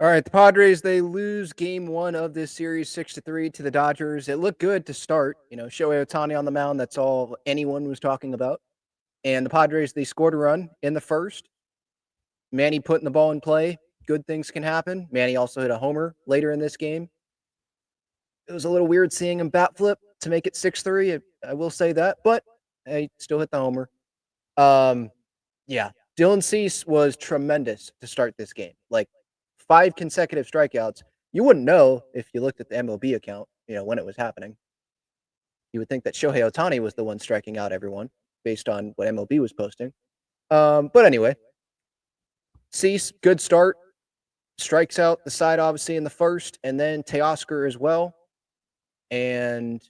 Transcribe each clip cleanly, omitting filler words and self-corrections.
All right, the Padres, they lose game one of this series 6-3 to the Dodgers. It looked good to start. Shohei Ohtani on the mound. That's all anyone was talking about. And the Padres, they scored a run in the first. Manny putting the ball in play. Good things can happen. Manny also hit a homer later in this game. It was a little weird seeing him bat flip to make it 6-3. I will say that, but he still hit the homer. Um, yeah, Dylan Cease was tremendous to start this game. Like 5 consecutive strikeouts. You wouldn't know if you looked at the MLB account, when it was happening. You would think that Shohei Ohtani was the one striking out everyone based on what MLB was posting. But anyway, Cease, good start. Strikes out the side, obviously, in the first, and then Teoscar as well. And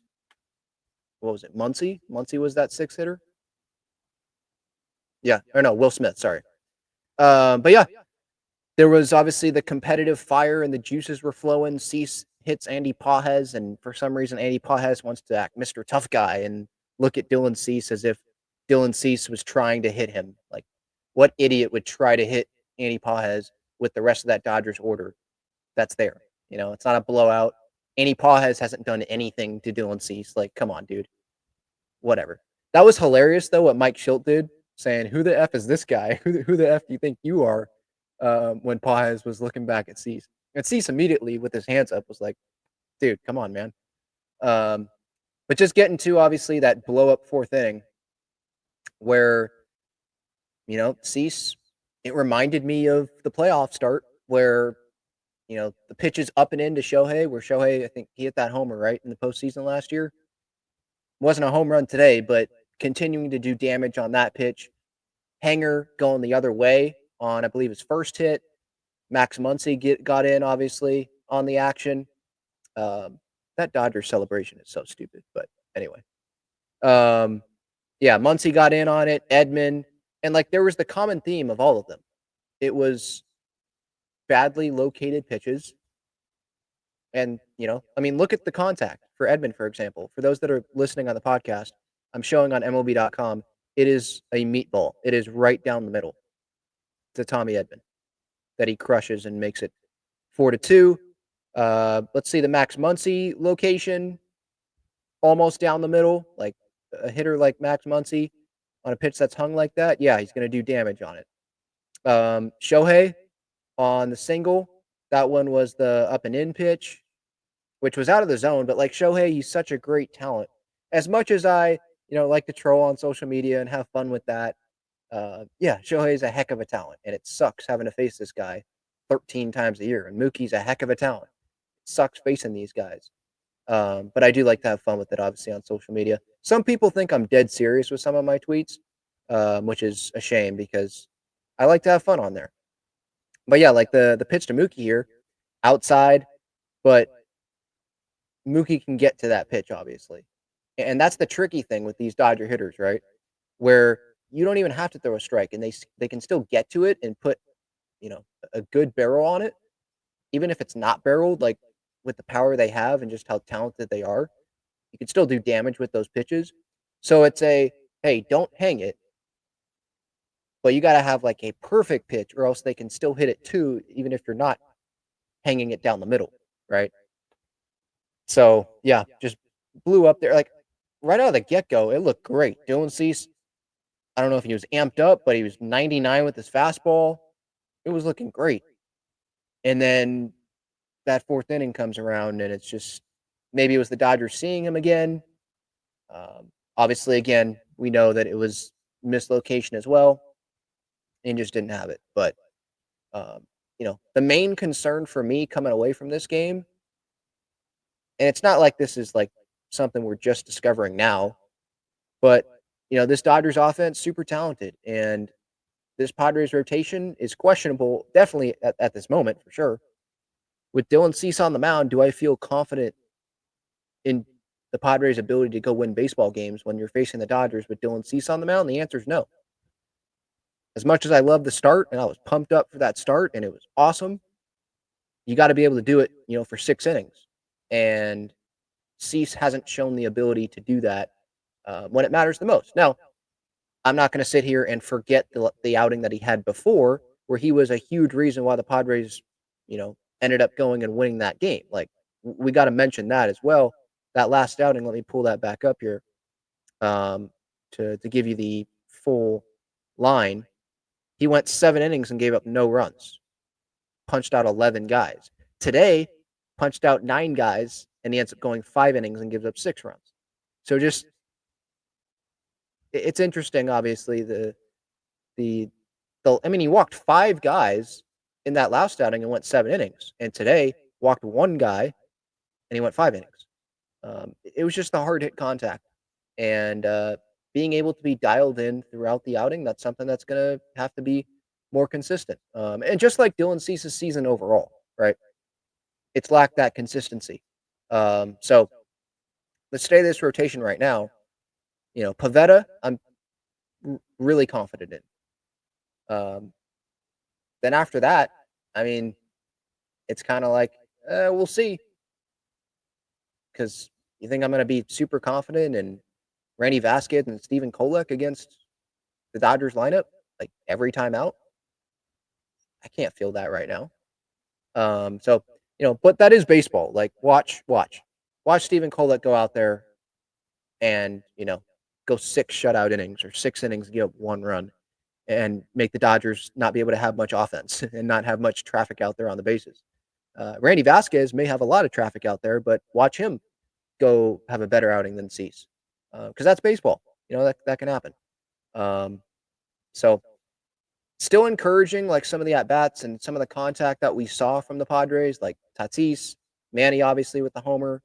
what was it? Muncy? Muncy was that 6 hitter? Yeah. Or no, Will Smith, sorry. But yeah, there was obviously the competitive fire and the juices were flowing. Cease hits Andy Pages, and for some reason, Andy Pages wants to act Mr. Tough Guy and look at Dylan Cease as if Dylan Cease was trying to hit him. Like, what idiot would try to hit Andy Pages with the rest of that Dodgers order that's there? It's not a blowout. Andy Pages hasn't done anything to Dylan Cease. Like, come on, dude. Whatever. That was hilarious, though, what Mike Schilt did, saying, "Who the F is this guy? Who the F do you think you are?" When Pages was looking back at Cease. And Cease immediately, with his hands up, was like, dude, come on, man. But just getting to, obviously, that blow-up 4th inning where, Cease, it reminded me of the playoff start where, the pitch is up and in to Shohei, where Shohei, I think he hit that homer, right, in the postseason last year. Wasn't a home run today, but continuing to do damage on that pitch. Hanger going the other way on, I believe, his first hit. Max Muncy got in, obviously, on the action. That Dodgers celebration is so stupid, but anyway. Yeah, Muncy got in on it, Edman, and, there was the common theme of all of them. It was badly located pitches. And, look at the contact for Edman, for example. For those that are listening on the podcast, I'm showing on MLB.com. It is a meatball. It is right down the middle to Tommy Edman that he crushes and makes it 4-2. Let's see the Max Muncy location, almost down the middle, like a hitter like Max Muncy on a pitch that's hung like that. Yeah, he's going to do damage on it. Shohei on the single, that one was the up and in pitch, which was out of the zone. But like Shohei, he's such a great talent. As much as I, like to troll on social media and have fun with that, yeah, Shohei is a heck of a talent, and it sucks having to face this guy 13 times a year. And Mookie's a heck of a talent. It sucks facing these guys. But I do like to have fun with it, obviously, on social media. Some people think I'm dead serious with some of my tweets, which is a shame because I like to have fun on there. But yeah, like the pitch to Mookie here, outside, but Mookie can get to that pitch, obviously. And that's the tricky thing with these Dodger hitters, right? Where you don't even have to throw a strike, and they can still get to it and put, a good barrel on it, even if it's not barreled, like with the power they have and just how talented they are. You can still do damage with those pitches. So it's hey, don't hang it, but you got to have like a perfect pitch, or else they can still hit it too, even if you're not hanging it down the middle, right? So yeah, just blew up there. Like right out of the get go, it looked great. Dylan Cease, I don't know if he was amped up, but he was 99 with his fastball. It was looking great. And then that 4th inning comes around, and it's just maybe it was the Dodgers seeing him again. Obviously, again, we know that it was mislocation as well, and just didn't have it. But the main concern for me coming away from this game, and it's not like this is like something we're just discovering now, but this Dodgers offense super talented, and this Padres rotation is questionable, definitely at this moment for sure. With Dylan Cease on the mound, do I feel confident in the Padres' ability to go win baseball games when you're facing the Dodgers with Dylan Cease on the mound? The answer is no. As much as I love the start, and I was pumped up for that start, and it was awesome, you got to be able to do it, for 6 innings. And Cease hasn't shown the ability to do that when it matters the most. Now, I'm not going to sit here and forget the outing that he had before, where he was a huge reason why the Padres, ended up going and winning that game. Like we got to mention that as well. That last outing, let me pull that back up here um, to give you the full line. He went 7 innings and gave up no runs, punched out 11 guys. Today, punched out 9 guys, and he ends up going 5 innings and gives up 6 runs. So just it's interesting, obviously the I mean he walked 5 guys in that last outing and went 7 innings, and today walked 1 guy and he went 5 innings. It was just the hard hit contact, and being able to be dialed in throughout the outing, that's something that's gonna have to be more consistent. And just like Dylan Cease's season overall, right? It's lacked that consistency. So let's stay this rotation right now. Pavetta, I'm really confident in. Then after that, I mean, it's kind of like we'll see. Because you think I'm going to be super confident in Randy Vasquez and Steven Kolek against the Dodgers lineup, like every time out? I can't feel that right now. But that is baseball. Like, watch Steven Kolek go out there and go 6 shutout innings or 6 innings, give up 1 run, and make the Dodgers not be able to have much offense and not have much traffic out there on the bases. Randy Vasquez may have a lot of traffic out there, but watch him go have a better outing than Cease, because that's baseball. That can happen. So still encouraging, like some of the at bats and some of the contact that we saw from the Padres, like Tatis, Manny, obviously with the homer.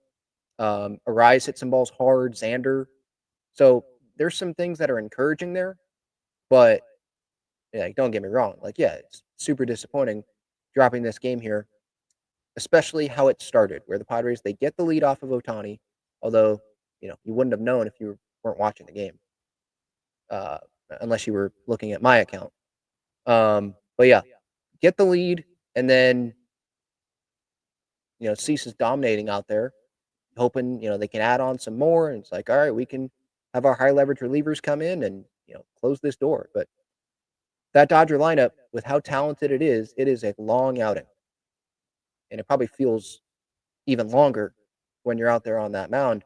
Arise hit some balls hard, Xander. So there's some things that are encouraging there, but don't get me wrong. Like, yeah, it's super disappointing dropping this game here, especially how it started, where the Padres, they get the lead off of Ohtani, although, you wouldn't have known if you weren't watching the game, uh, unless you were looking at my account. But yeah, get the lead, and then, Cease is dominating out there, hoping, they can add on some more. And it's like, all right, we can have our high leverage relievers come in and, close this door. But that Dodger lineup, with how talented it is a long outing. And it probably feels even longer when you're out there on that mound,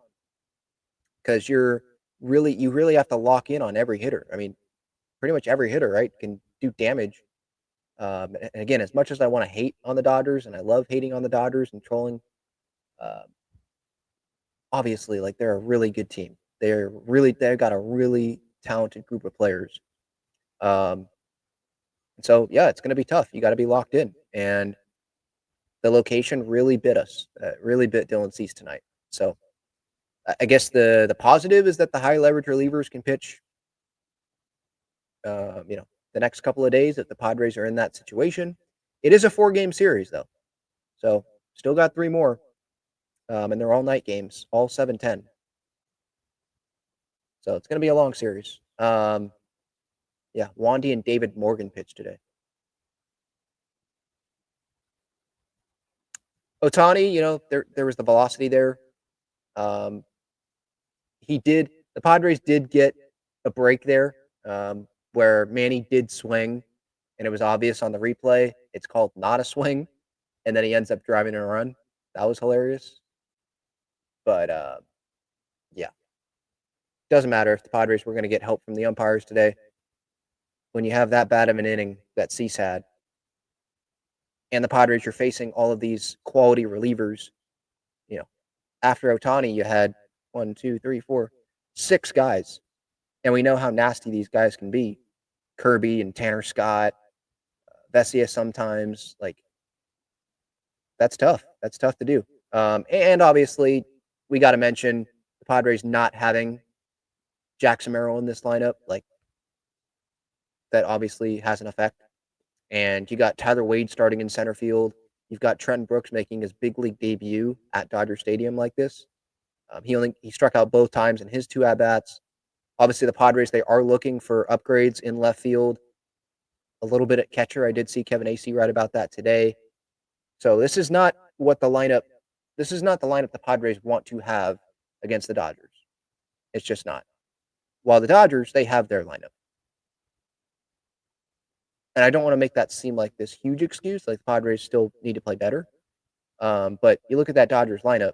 because you really have to lock in on every hitter. I mean, pretty much every hitter, right, can do damage. And again, as much as I want to hate on the Dodgers, and I love hating on the Dodgers and trolling, uh, obviously, like, they're a really good team. They've got a really talented group of players. Um, so yeah, it's going to be tough. You got to be locked in, and the location really bit us. Really bit Dylan Cease tonight. So I guess the positive is that the high leverage relievers can pitch. The next couple of days if the Padres are in that situation. It is a 4-game series though, so still got 3 more, and they're all night games, all 7:10. So it's going to be a long series. Yeah, Wandy and David Morgan pitched today. Ohtani, there was the velocity there. Um, the Padres did get a break there, where Manny did swing, and it was obvious on the replay. It's called not a swing, and then he ends up driving in a run. That was hilarious. But yeah, doesn't matter if the Padres were going to get help from the umpires today. When you have that bad of an inning that Cease had, and the Padres are facing all of these quality relievers, after Ohtani, you had 1, 2, 3, 4, 6 guys, and we know how nasty these guys can be. Kirby and Tanner Scott, Vesia sometimes. Like, that's tough. That's tough to do. And obviously, we got to mention the Padres not having Jackson Merrill in this lineup. Like, that obviously has an effect. And you got Tyler Wade starting in center field. You've got Trent Brooks making his big league debut at Dodger Stadium like this. He struck out both times in his 2 at bats. Obviously, the Padres, they are looking for upgrades in left field. A little bit at catcher. I did see Kevin Acee write about that today. So this is not the lineup the Padres want to have against the Dodgers. It's just not. While the Dodgers, they have their lineup. And I don't want to make that seem like this huge excuse. Like the Padres still need to play better. But you look at that Dodgers lineup.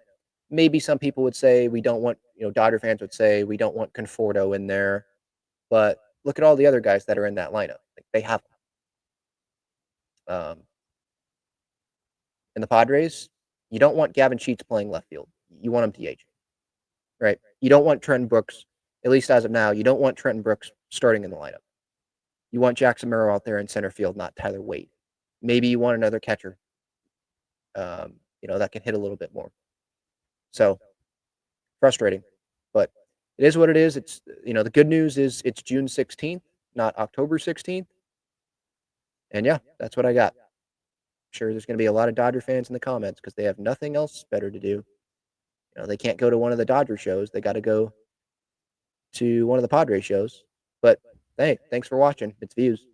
Maybe some people would say we don't want, Dodger fans would say we don't want Conforto in there. But look at all the other guys that are in that lineup. Like they have them. In the Padres, you don't want Gavin Sheets playing left field. You want him DH, right? You don't want Trenton Brooks, at least as of now, you don't want Trenton Brooks starting in the lineup. You want Jackson Merrill out there in center field, not Tyler Wade. Maybe you want another catcher, that can hit a little bit more. So frustrating, but it is what it is. It's, the good news is it's June 16th, not October 16th. And yeah, that's what I got. Sure, there's going to be a lot of Dodger fans in the comments because they have nothing else better to do. They can't go to one of the Dodger shows. They got to go to one of the Padres shows. But hey, thanks for watching. It's Views.